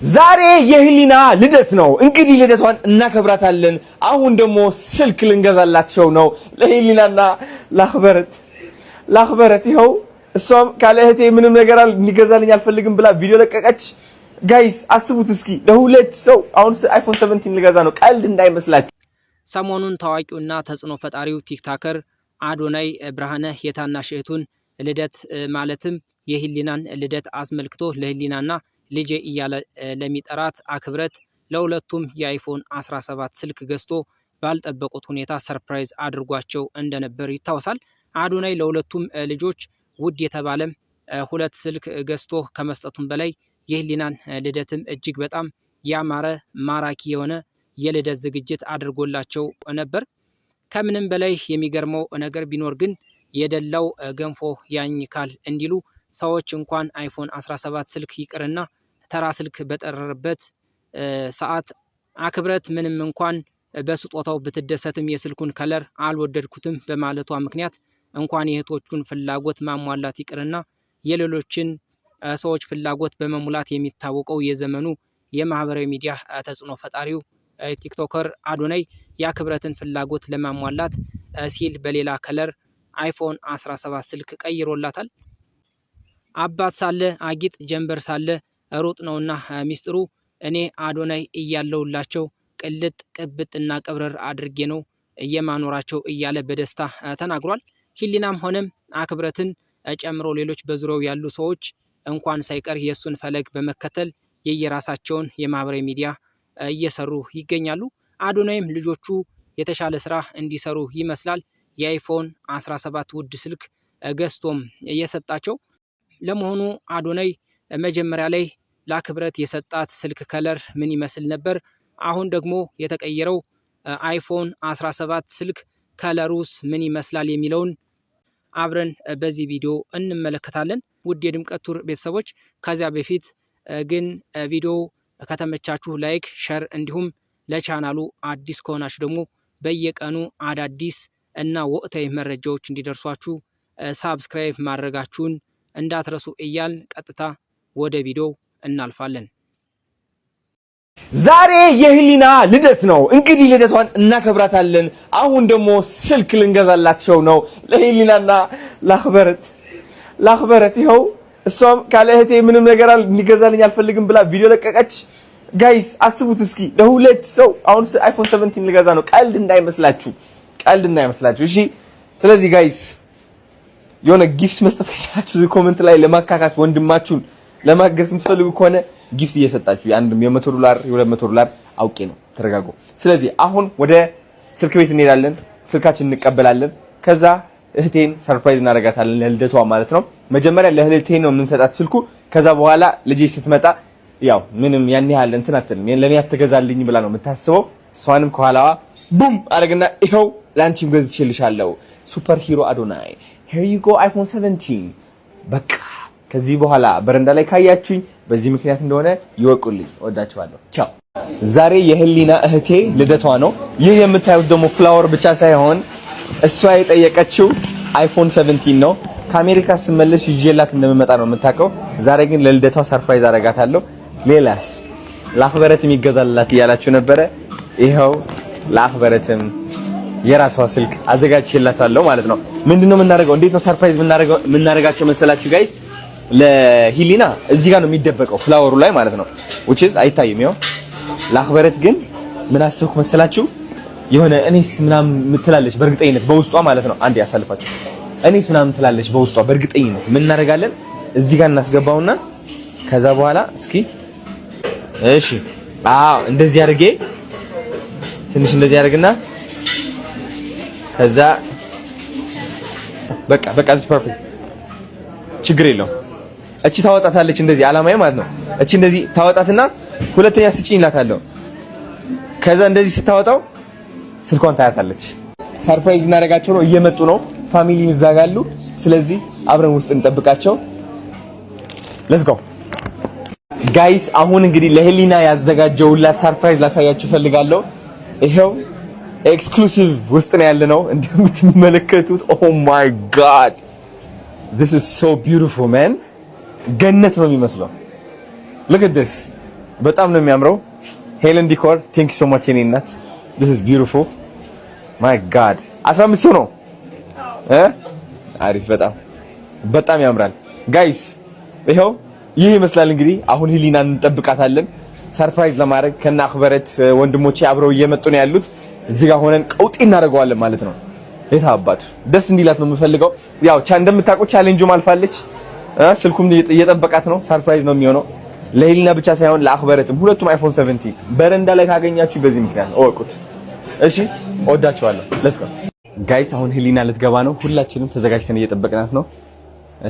ዛሬ የህሊና ልደት ነው። እንግዲህ ልደቷን እናከብራታለን። አሁን ደግሞ ስልክ ልንገዛላቸው ነው ለህሊናና ላኽበረት ይኸው እሷም ካለ እህቴ ምንም ነገር እንዲገዛልኝ አልፈልግም ብላ ቪዲዮ ለቀቀች። ጋይስ አስቡት እስኪ ለሁለት ሰው አሁን አይፎን 17 ልገዛ ነው። ቀልድ እንዳይመስላችሁ። ሰሞኑን ታዋቂውና ተጽዕኖ ፈጣሪው ቲክቶከር አዶናይ ብርሃነ የታናሽ እህቱን ልደት ማለትም የህሊናን ልደት አስመልክቶ ለህሊናና ልጄ እያለ ለሚጠራት አክብረት ለሁለቱም የአይፎን 17 ስልክ ገዝቶ ባልጠበቁት ሁኔታ ሰርፕራይዝ አድርጓቸው እንደነበር ይታወሳል። አዶናይ ለሁለቱም ልጆች ውድ የተባለ ሁለት ስልክ ገዝቶ ከመስጠቱም በላይ የህሊናን ልደትም እጅግ በጣም ያማረ ማራኪ የሆነ የልደት ዝግጅት አድርጎላቸው ነበር። ከምንም በላይ የሚገርመው ነገር ቢኖር ግን የደላው ገንፎ ያኝካል እንዲሉ ሰዎች እንኳን አይፎን 17 ስልክ ይቅርና ተራ ስልክ በጠረረበት ሰዓት አክብረት ምንም እንኳን በስጦታው ብትደሰትም የስልኩን ከለር አልወደድኩትም በማለቷ ምክንያት እንኳን የእህቶቹን ፍላጎት ማሟላት ይቅርና የሌሎችን ሰዎች ፍላጎት በመሙላት የሚታወቀው የዘመኑ የማህበራዊ ሚዲያ ተጽዕኖ ፈጣሪው ቲክቶከር አዶናይ የአክብረትን ፍላጎት ለማሟላት ሲል በሌላ ከለር አይፎን 17 ስልክ ቀይሮላታል። አባት ሳለ አጊጥ ጀንበር ሳለ ሩጥ ነውና ሚስጥሩ እኔ አዶናይ እያለውላቸው ቅልጥ ቅብጥና ቀብረር አድርጌ ነው የማኖራቸው እያለ በደስታ ተናግሯል። ህሊናም ሆነም አክብረትን ጨምሮ ሌሎች በዙሪያው ያሉ ሰዎች እንኳን ሳይቀር የሱን ፈለግ በመከተል የየራሳቸውን የማህበራዊ ሚዲያ እየሰሩ ይገኛሉ። አዶናይም ልጆቹ የተሻለ ስራ እንዲሰሩ ይመስላል የአይፎን 17 ውድ ስልክ ገዝቶም እየሰጣቸው። ለመሆኑ አዶናይ መጀመሪያ ላይ ለአክብረት የሰጣት ስልክ ከለር ምን ይመስል ነበር? አሁን ደግሞ የተቀየረው አይፎን 17 ስልክ ከለሩስ ምን ይመስላል የሚለውን አብረን በዚህ ቪዲዮ እንመለከታለን። ውድ የድምቀት ቱር ቤተሰቦች ከዚያ በፊት ግን ቪዲዮ ከተመቻችሁ ላይክ፣ ሸር እንዲሁም ለቻናሉ አዲስ ከሆናችሁ ደግሞ በየቀኑ አዳዲስ እና ወቅታዊ መረጃዎች እንዲደርሷችሁ ሳብስክራይብ ማድረጋችሁን እንዳትረሱ እያልን ቀጥታ ወደ ቪዲዮ እናልፋለን። ዛሬ የህሊና ልደት ነው። እንግዲህ ልደቷን እናከብራታለን። አሁን ደግሞ ስልክ ልንገዛላቸው ነው ለህሊናና ላኽበረት ይኸው እሷም ካለ እህቴ ምንም ነገር እንዲገዛልኝ አልፈልግም ብላ ቪዲዮ ለቀቀች። ጋይስ አስቡት እስኪ ለሁለት ሰው አሁን አይፎን 17 ልገዛ ነው። ቀልድ እንዳይመስላችሁ። እሺ ስለዚህ ጋይስ የሆነ ጊፍት መስጠት ከቻላችሁ ኮሜንት ላይ ለማካካስ ወንድማችሁን ለማገዝ የምትፈልጉ ከሆነ ጊፍት እየሰጣችሁ የአንድም $100 $200 አውቄ ነው። ተረጋጉ። ስለዚህ አሁን ወደ ስልክ ቤት እንሄዳለን። ስልካችን እንቀበላለን። ከዛ እህቴን ሰርፕራይዝ እናደርጋታለን ለልደቷ ማለት ነው። መጀመሪያ ለእህቴ ነው የምንሰጣት ስልኩ። ከዛ በኋላ ልጄ ስትመጣ ያው ምንም ያን ያህል እንትን አትልም። ለኔ አትገዛልኝ ብላ ነው የምታስበው። እሷንም ከኋላዋ ቡም አረግና ይኸው ላንቺም ገዝቼልሻለሁ ሱፐር ሂሮ አዶናይ here you go iPhone 17 በቃ ከዚህ በኋላ በረንዳ ላይ ካያችሁኝ በዚህ ምክንያት እንደሆነ ይወቁልኝ። ወዳችኋለሁ። ቻው። ዛሬ የህሊና እህቴ ልደቷ ነው። ይህ የምታዩት ደግሞ ፍላወር ብቻ ሳይሆን እሷ የጠየቀችው አይፎን 17 ነው። ከአሜሪካ ስመለስ ይዤላት እንደምመጣ ነው የምታውቀው። ዛሬ ግን ለልደቷ ሰርፕራይዝ አደርጋታለሁ። ሌላስ ላኽበረትም ይገዛላት እያላችሁ ነበረ። ይኸው ላኽበረትም የራሷ ስልክ አዘጋጅቼላታለሁ ማለት ነው። ምንድነው የምናደርገው? እንዴት ነው ሰርፕራይዝ የምናደርጋቸው መሰላችሁ ጋይስ? ለሂሊና እዚህ ጋር ነው የሚደበቀው ፍላወሩ ላይ ማለት ነው። which is አይታይም። ይኸው ላኽበረት ግን ምን አስብኩ መሰላችሁ? የሆነ እኔስ ምናምን ምትላለች በእርግጠኝነት በውስጧ ማለት ነው። አንዴ ያሳልፋችሁ። እኔስ ምናምን ትላለች በውስጧ በእርግጠኝነት። ምን እናደርጋለን? እዚህ ጋር እናስገባውና ከዛ በኋላ እስኪ እሺ እንደዚህ አድርጌ ትንሽ እንደዚህ አድርግና ከዛ በቃ this perfect ችግር የለውም። እቺ ታወጣታለች እንደዚህ አላማዬ ማለት ነው። እቺ እንደዚህ ታወጣትና ሁለተኛ ስጪኝ እላታለሁ። ከዛ እንደዚህ ስታወጣው ስልኳን ታያታለች። ሰርፕራይዝ እናደርጋቸው ነው። እየመጡ ነው። ፋሚሊ ይዛጋሉ። ስለዚህ አብረን ውስጥ እንጠብቃቸው። ሌትስ ጎ ጋይስ። አሁን እንግዲህ ለሄሊና ያዘጋጀውላት ሰርፕራይዝ ላሳያችሁ ፈልጋለሁ። ይሄው ኤክስክሉሲቭ ውስጥ ነው ያለነው እንደምትመለከቱት። ኦ ማይ ጋድ this is so beautiful man። ገነት ነው የሚመስለው። look at this በጣም ነው የሚያምረው። ሄለን ዲኮር ቴንክ ዩ ሶ ማች የኔ እናት this is beautiful my god 15 ነው አሪፍ በጣም ያምራል ጋይስ። ይሄው ይህ ይመስላል እንግዲህ። አሁን ሂሊናን እንጠብቃታለን ሰርፕራይዝ ለማድረግ ከና አክበረት ወንድሞቼ አብረው እየመጡ ነው ያሉት። እዚህ ጋር ሆነን ቀውጢ እናደርገዋለን ማለት ነው። የታባቱ ደስ እንዲላት ነው የምፈልገው። ያው እንደምታውቁት ቻሌንጁም አልፋለች። ስልኩም እየጠበቃት ነው። ሰርፕራይዝ ነው የሚሆነው ለሂሊና ብቻ ሳይሆን ለአክበረትም። ሁለቱም አይፎን 17 በረንዳ ላይ ካገኛችሁ በዚህ ምክንያት እወቁት። እሺ እወዳችኋለሁ። ሌትስ ጎ ጋይስ። አሁን ሂሊና ልትገባ ነው። ሁላችንም ተዘጋጅተን እየጠበቅናት ነው።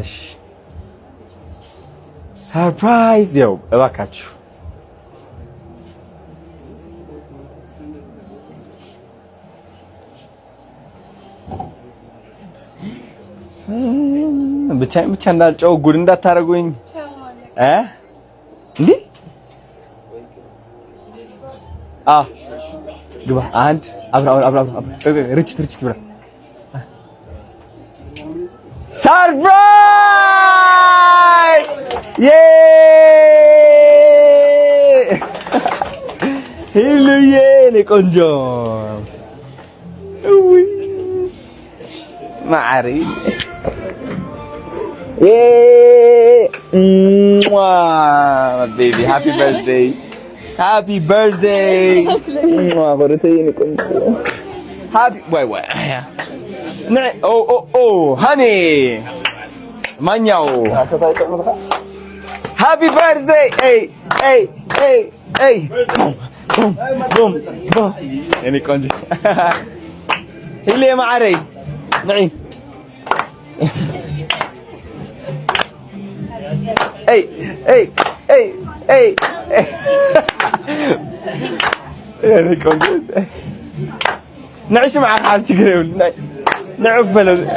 እሺ ሰርፕራይዝ ያው እባካችሁ ብቻ እንዳልጨው ጉድ እንዳታረጉኝ እንዴ ግባ አንድ አብራ ርችት ብራ ሰርፕራይዝ ሂሉዬ እኔ ቆንጆ ማሪ baby happy birthday happy wait oh honey ማኛው happy birthday hey boom እኔ ቆንጆ ሂሌ ማሪ ነይ hey يعني كنت نعيش معك حال تقريبا نعفل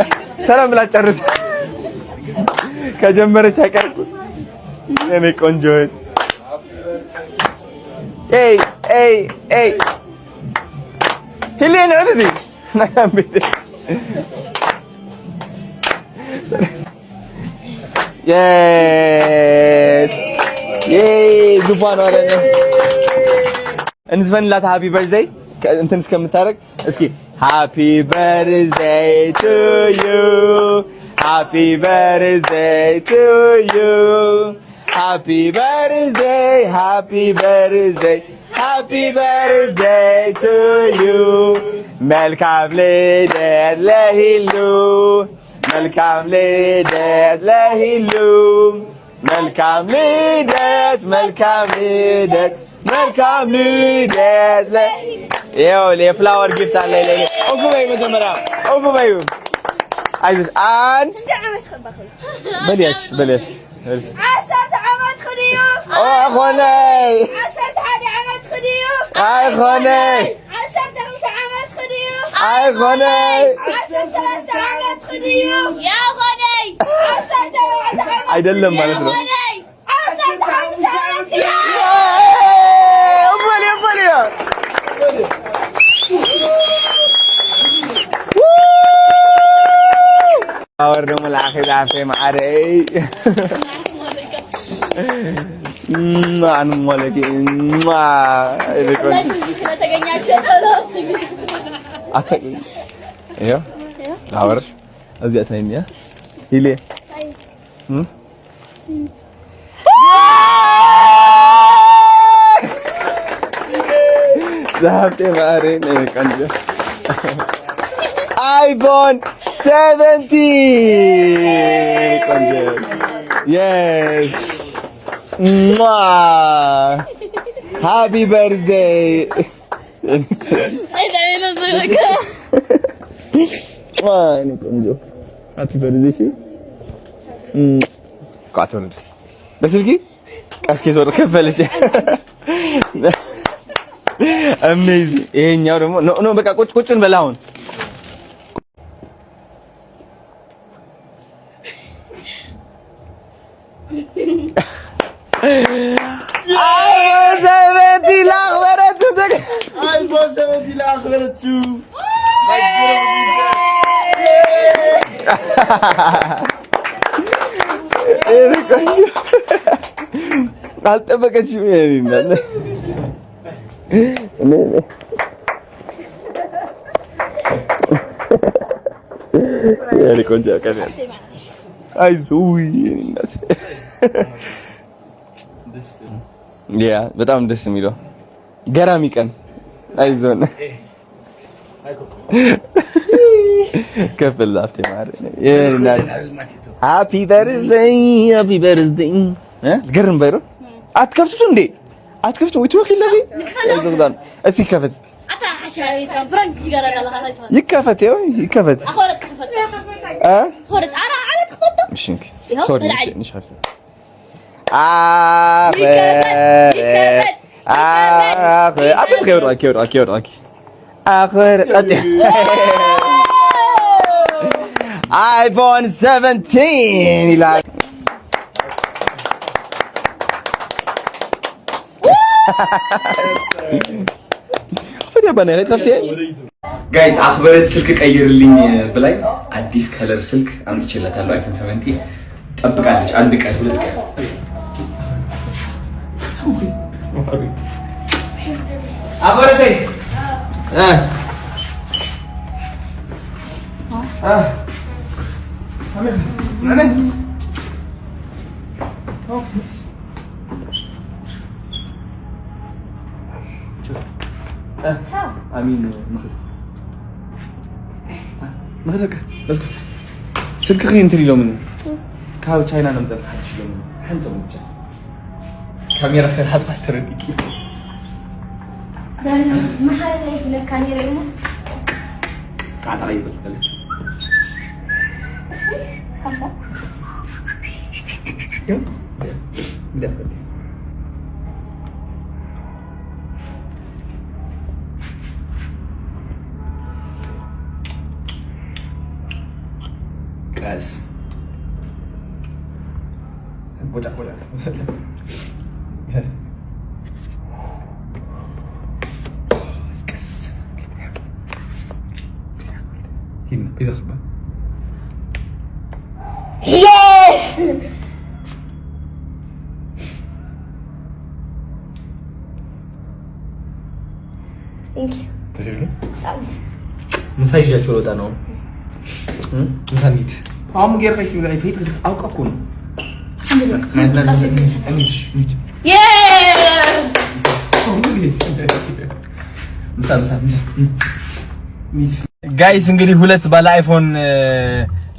سلام لا تشرس كجمرش هكذا يعني كنت hey هلي نعرسي نعم بيدي yes ዙፋን ወረደ እንዝፈንላት ሃፒ በርዝዴይ እንትን እስከምታረግ እስኪ ሃፒ በርዝዴይ ቱ ዩ ሃፒ በርዝዴይ ቱ ዩ ሃፒ በርዝዴይ ሃፒ በርዝዴይ ሃፒ በርዝዴይ ቱ ዩ መልካም ልደት ለሂሉ መልካም ልደት ለሂሉ መልካም ልደት ይኸው የፍላወር ጊፍት አለ ለኔ ኦፍ በይ መጀመሪያ ኦፍ በይ አይዞሽ አንድ በልያስ 10 ዓመት خديو አኾነይ 11 ዓመት خديو አይኾነይ 12 ዓመት خديو አይኾነይ 13 ዓመት خديو ያ ኾነይ 14 ዓመት አይደለም ማለት ነው 15 ዓመት በልያ አወር ደግሞ ለአኺር አፌ ማዕረይ ማን ሞለኪ ማ ይልቆን ስለተገኛችሁ ተላስ አከኝ ያ አወር እዚያ ተነኛ ሂሌ ዛፍቴ ማዕረይ ነው ቀንጆ አይፎን 17 ቆንጆ yes happy birthday እኔ ቆንጆ happy birthday እሺ ቃቶን በስልኪ ቀስኬት ወር ከፈልሽ amazing ይሄኛው ደግሞ ኖ በቃ ቁጭን በላውን iPhone 17 ላክበረቱ አልጠበቀችም ይላል ያለ ቆንጆ ቀን አይዞህ እናት ያ በጣም ደስ የሚለው ገራሚ ቀን አይዞን ከፍል ላፍቴ ማለት ሃፒ በርዝዴይ ገርም ባይሮ አትከፍቱት እንዴ አትከፍቱ ወይ ተወክለኝ ያዘጋን እስኪ ከፈት አታ ሐሻዊ ፍራንክ ይገራላ ይከፈት ይከፈት አخرت ከፈት خرت على تخفض مشينك سوري مش عارف خير آخر iPhone 17 يلعب فدي بنات عرفتي ጋይስ አኽበረት ስልክ ቀይርልኝ ብላኝ አዲስ ከለር ስልክ አምጥቼላታለሁ አይፎን 17 ጠብቃለች አንድ ቀን ሁለት ቀን አኽበረት አሚን مخرج let's go سلك انت لي لو من كاو تشاينا نمطر حاجه لو حنت وجه كاميرا سر حسب استرديك ده محل هيك الكاميرا يمو قاعد علي بتكلم خمسه يوم ده guys botak هنا بيزا خبا yes thank you تسيرني مسايجاچو لوጣ ነው مسانيد አሁን ገርካችሁ ላይ ፊት አውቀኩ ነው ጋይስ እንግዲህ ሁለት ባለ አይፎን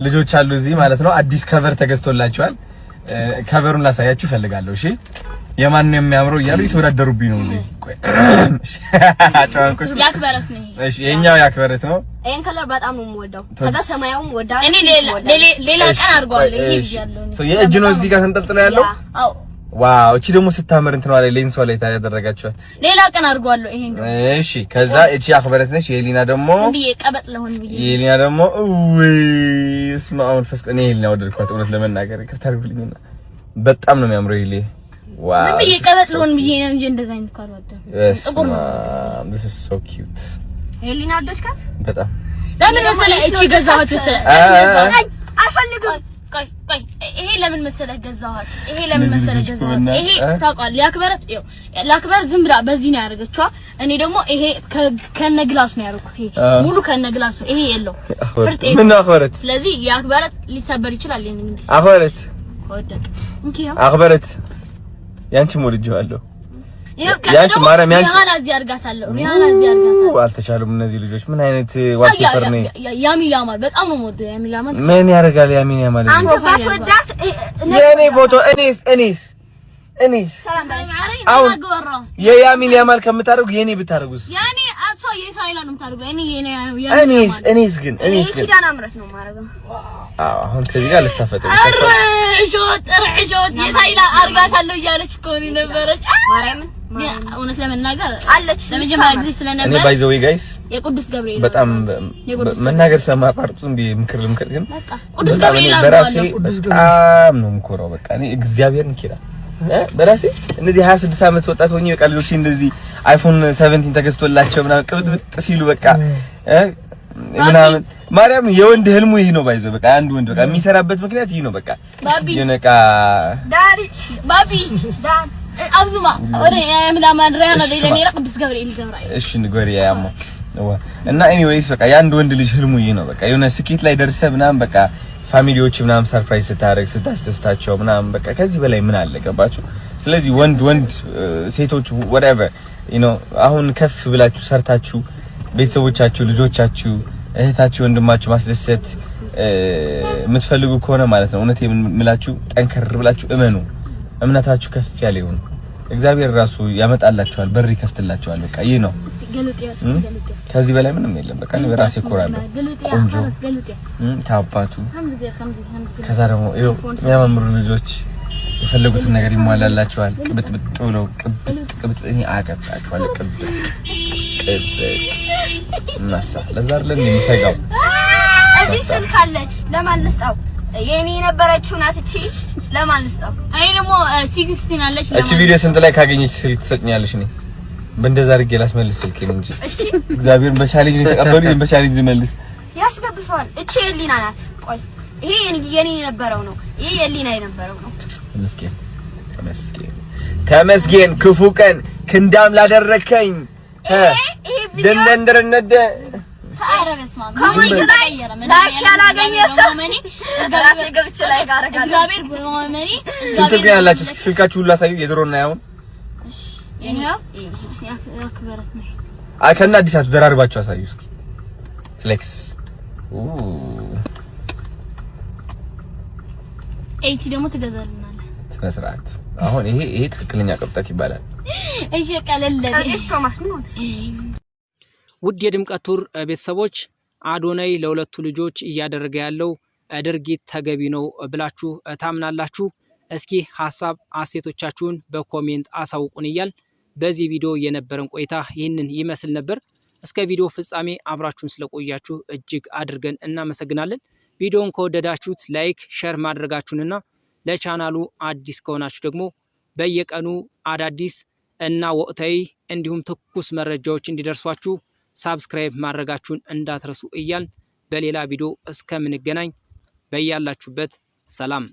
ልጆች አሉ እዚህ ማለት ነው አዲስ ከቨር ተገዝቶላቸዋል ከቨሩን ላሳያችሁ ፈልጋለሁ እሺ የማን ነው የሚያምረው እያሉ የተወዳደሩብኝ ነው እዚህ ቆይ አጫንኩሽ ያክበረት ነው እሺ የኛው ያክበረት ነው ይሄን ከለር በጣም ነው የምወደው ከዛ ሰማያውም ወዳው እኔ ሌላ ቀን አድርጓል ይሄ ያለው ነው የእጅ ነው እዚህ ጋር ተንጠልጥሎ ያለው አው ዋው እቺ ደግሞ ስታመር እንትን ማለት ሌንሷ ላይ ታደረጋችኋል ሌላ ቀን አድርጓል ይሄን እሺ ከዛ እቺ ያክበረት ነች የሊና ደግሞ እንዴ ቀበጥ ለሆን ብዬ የሊና ደግሞ ወይ እስማውን ፈስቆ እኔ የሊና ወደድኳት እውነት ለመናገር ከታርጉልኝና በጣም ነው የሚያምረው ይሌ ዋው ዝም ብዬ ቀበጥ ለሆን ብዬ ነው እንጂ እንደዛ አይነት ካል ወደ ጥቁር ነው this is so cute የሊና ወደድካት በጣም ለምን መሰለህ እቺ ገዛኋት መሰለህ አልፈልግም ቆይ ይሄ ለምን መሰለህ ገዛኋት ይሄ ለምን መሰለህ ገዛኋት ይሄ ታውቃለህ ያክበረት ይኸው ላክበር ዝም ብላ በዚህ ነው ያደረገችዋ እኔ ደግሞ ይሄ ከነግላስ ነው ያደረኩት ይሄ ሙሉ ከነግላስ ነው ይሄ የለው ምን አክበረት ስለዚህ ያክበረት ሊሰበር ይችላል ይሄን እንዴ አክበረት ወደቅ እንኪያው አክበረት ያንቺ ሞልጄዋለሁ ያንቺ ማርያም ያንቺ ሪሃና እዚህ አድርጋታለሁ አልተቻሉም እነዚህ ልጆች ምን አይነት ዋልፔፐር ነው ያሚን ያማል በጣም ነው የምወደው ያሚን ያማል ምን ያደርጋል ያሚን ያማል አንተ ባትወዳት የኔ ፎቶ እኔስ ሰላም ባይ አሁን የያሚን ያማል ከምታደርጉ የኔ ብታደርጉስ ያኔ አሷ የሳይላ ነው የምታደርገው እኔስ ግን ኪዳና ምረት ነው ማረጋው አሁን ከዚህ ጋር ልሳፈጥ ሾት የሳይላ አርጋታለሁ እያለች እኮ ነው ነበረች ማርያምን እውነት ለመናገር አለች ለመጀመሪያ ጊዜ ስለነበር እኔ ባይ ዘ ዌይ ጋይስ የቅዱስ ገብርኤል በጣም መናገር ስለማቋርጡ እንዴ ምክር ግን በቃ ቅዱስ ገብርኤል በራሴ በጣም ነው የምኮራው በቃ እኔ እግዚአብሔርን ኪራ በራሴ እነዚህ 26 አመት ወጣት ሆኜ በቃ ልጆቼ እንደዚህ አይፎን 17 ተገዝቶላቸው ምናምን ቅብጥብጥ ሲሉ በቃ ምናምን ማርያም የወንድ ህልሙ ይሄ ነው ባይዘው በቃ አንድ ወንድ በቃ የሚሰራበት ምክንያት ይሄ ነው በቃ የነቃ ዳዲ ባቢ አብዙማ ወሬ ያምላማን ራያና ለኔ ቅዱስ ገብርኤል እሺ ንገሪ ያማ እና ኤኒዌይስ በቃ ያንድ ወንድ ልጅ ህልሙ ይሄ ነው በቃ የሆነ ስኬት ላይ ደርሰህ ምናምን በቃ ፋሚሊዎች ምናምን ሰርፕራይዝ ስታደርግ ስታስደስታቸው ምናምን በቃ ከዚህ በላይ ምን አለ ገባችሁ ስለዚህ ወንድ ሴቶች whatever አሁን ከፍ ብላችሁ ሰርታችሁ ቤተሰቦቻችሁ ልጆቻችሁ እህታችሁ ወንድማችሁ ማስደሰት የምትፈልጉ ከሆነ ማለት ነው እውነት የምላችሁ ጠንከር ብላችሁ እመኑ እምነታችሁ ከፍ ያለ ይሁን እግዚአብሔር ራሱ ያመጣላችኋል በር ይከፍትላችኋል በቃ ይሄ ነው ከዚህ በላይ ምንም የለም በቃ ነው ራሴ ኮራለሁ ቆንጆ ታባቱ ከዛ ደግሞ ይኸው የሚያማምሩ ልጆች የፈለጉትን ነገር ይሟላላችኋል ቅብጥብጥ ብለው ቅብጥ እኔ አቀጣችኋል ቅብጥ ናሳ ለዛ አይደለም የሚፈጋው እዚህ ስልክ አለች ለማን ልስጣው የኔ የነበረችው ናት እቺ ለማን ልስጣው አይ ደግሞ 16 አለች እቺ ቪዲዮ ስንት ላይ ካገኘች ስልክ ትሰጥኛለሽ እኔ በእንደዛ አድርጌ ላስመልስ ስልኬን እንጂ እግዚአብሔር በቻሌንጅ ነው ተቀበሉኝ በቻሌንጅ መልስ ያስገብሷል እቺ የሊና ናት ቆይ ይሄ የኔ የነበረው ነው ይሄ የሊና የነበረው ነው ተመስገን ክፉ ቀን ክንዳም ላደረከኝ ደንደንደረነደ ታረበስማ ኮሜንት ላይ ላይክ ያላገኘ ሰው ራሴ ገብቼ ላይ ጋረጋለሁ እግዚአብሔር በመመሪ እግዚአብሔር ያላችሁ ስልካችሁ ሁሉ አሳዩ የድሮና ያውን ያክበረት ነው ከና አዲሳቱ ደራርባችሁ አሳዩ እስኪ ፍሌክስ ኤቲ ደግሞ ትገዛልናለህ ተስራት አሁን ይሄ ትክክለኛ ቅብጠት ይባላል እሺ ቀለለለ ፕሮማስ ምን ውድ የድምቀት ቱር ቤተሰቦች አዶናይ ለሁለቱ ልጆች እያደረገ ያለው ድርጊት ተገቢ ነው ብላችሁ ታምናላችሁ እስኪ ሐሳብ አስተያየቶቻችሁን በኮሜንት አሳውቁን እያል በዚህ ቪዲዮ የነበረን ቆይታ ይህንን ይመስል ነበር እስከ ቪዲዮ ፍጻሜ አብራችሁን ስለቆያችሁ እጅግ አድርገን እናመሰግናለን ቪዲዮውን ከወደዳችሁት ላይክ ሼር ማድረጋችሁንና ለቻናሉ አዲስ ከሆናችሁ ደግሞ በየቀኑ አዳዲስ እና ወቅታዊ እንዲሁም ትኩስ መረጃዎች እንዲደርሷችሁ ሳብስክራይብ ማድረጋችሁን እንዳትረሱ እያል በሌላ ቪዲዮ እስከምንገናኝ በያላችሁበት ሰላም